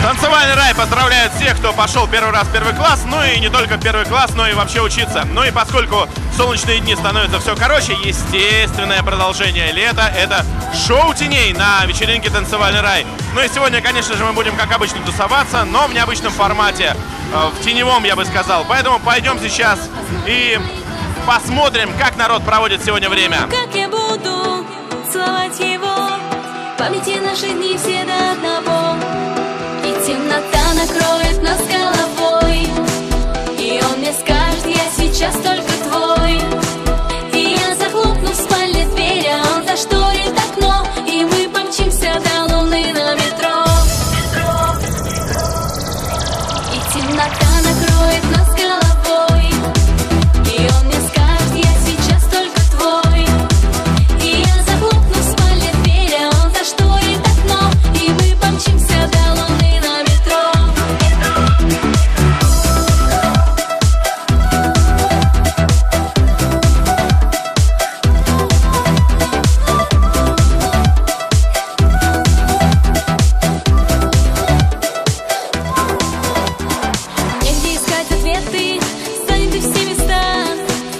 Танцевальный рай поздравляет всех, кто пошел первый раз в первый класс, ну и не только в первый класс, но и вообще учиться. Ну и поскольку солнечные дни становятся все короче, естественное продолжение лета — это шоу теней на вечеринке «Танцевальный рай». Ну и сегодня, конечно же, мы будем, как обычно, тусоваться, но в необычном формате, в теневом, я бы сказал. Поэтому пойдем сейчас и посмотрим, как народ проводит сегодня время. Как я буду целовать его, в памяти наши дни все до одного. И темнота накроет нас головой, и он мне скажет: я сейчас только твой. И я захлопну в спальне дверь, а он зашторит окно, и мы помчимся до луны на метро. И темнота накроет нас головой, и он мне скажет: я сейчас только твой. И я захлопну в спальне дверь, а он зашторит окно, и мы помчимся до луны на метро. Негде искать ответы, заняты все места.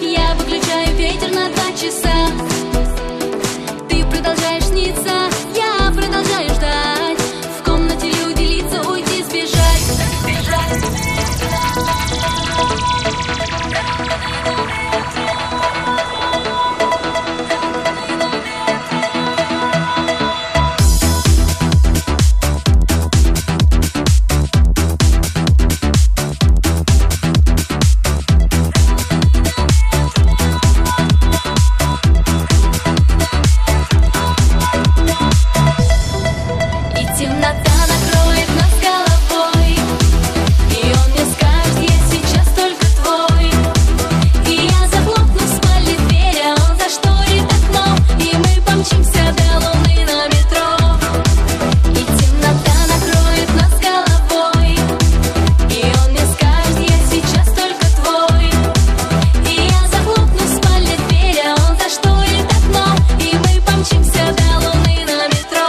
Я выключаю ветер на 2 часа. Ты продолжаешь сниться, я продолжаю ждать. В комнате люди, лица, уйти, сбежать. И темнота накроет нас головой, и он мне скажет: я сейчас только твой. И я захлопну в спальне дверь, а он зашторит окно, и мы помчимся до луны на метро. И темнота накроет нас головой, и он мне скажет: я сейчас только твой. И я захлопну в спальне дверь, а он зашторит окно, и мы помчимся до луны на метро.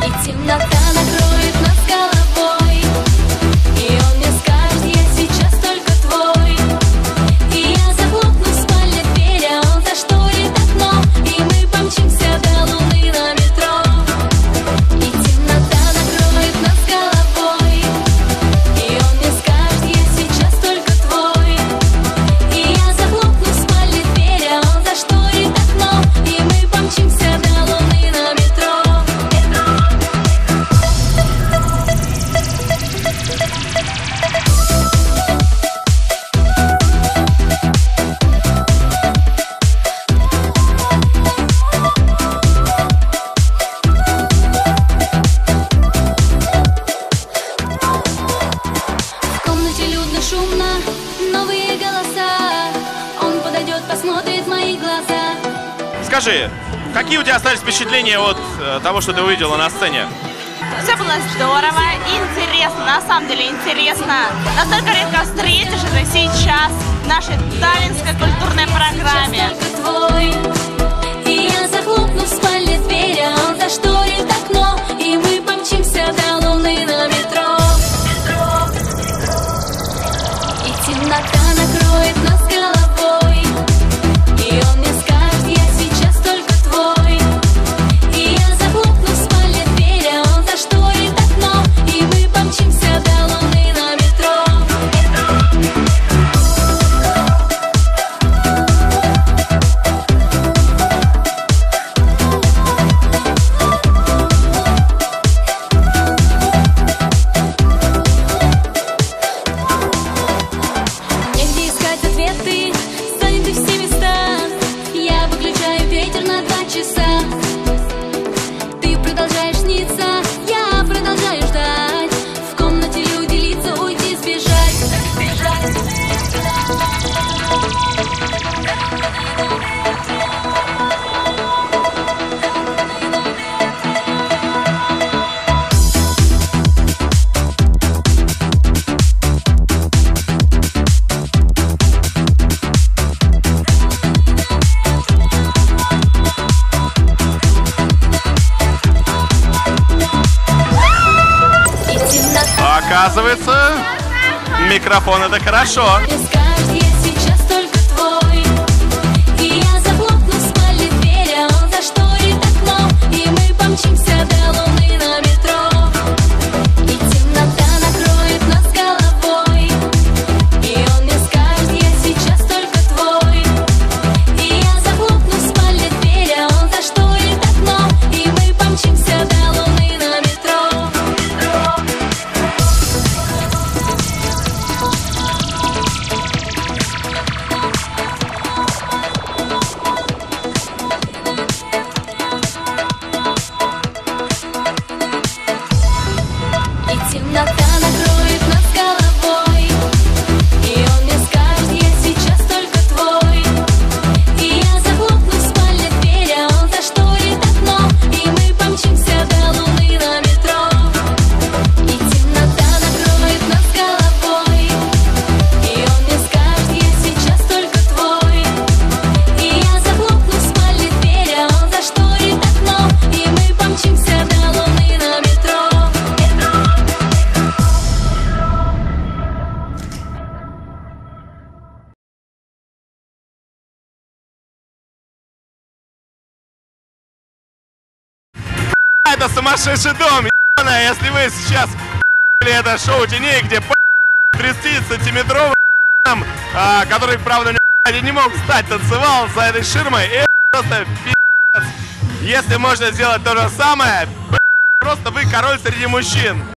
И темнота накроет нас головой, и он мне скажет: я сейчас только твой. И я захлопну в спальне дверь, а он зашторит окно, и мы помчимся до луны на метро. И темнота накроет нас головой, и он мне скажет: я сейчас только твой. И я захлопну в спальне дверь, а он зашторит окно, и мы помчимся до луны на метро. В комнате людно, шумно, новые голоса. Он подойдет, посмотрит в мои глаза. Скажи, какие у тебя остались впечатления от того, что ты увидела на сцене? Все было здорово, интересно, на самом деле интересно. Настолько редко встретишь это сейчас в нашей таллинской культурной программе. Только твой. И я захлопну в спальне дверь, а он зашторит окно, и мы помчимся до луны на метро. И темнота накроет нас головой, и он мне скажет: я сейчас только твой. И я захлопну в спальне дверь, а он зашторит окно, и мы помчимся до луны на метро. Оказывается, микрофон — это хорошо. Мне скажет, я сейчас только твой. И я захлопну в спальне дверь, а он зашторит окно, и мы помчимся до луны на метро. И темнота накроет нас головой. И он мне скажет, я сейчас только твой. И я захлопну в спальне дверь, а он зашторит окно, и мы помчимся до луны на метро. И темнота накроет нас головой. И он мне скажет, я сейчас только твой. И я захлопну в спальне дверь, а он зашторит окно, и мы помчимся до луны на метро. И темнота накроет нас головой. И он мне скажет, я сейчас только твой. И я захлопну в спальне дверь, а он зашторит окно, и мы помчимся до луны на метро. Это сумасшедший дом, ебаная. Если вы сейчас это шоуте негде, 30-сантиметровый, который, правда, не мог встать, танцевал за этой ширмой, и это просто пи***ц. Если можно сделать то же самое, просто вы король среди мужчин.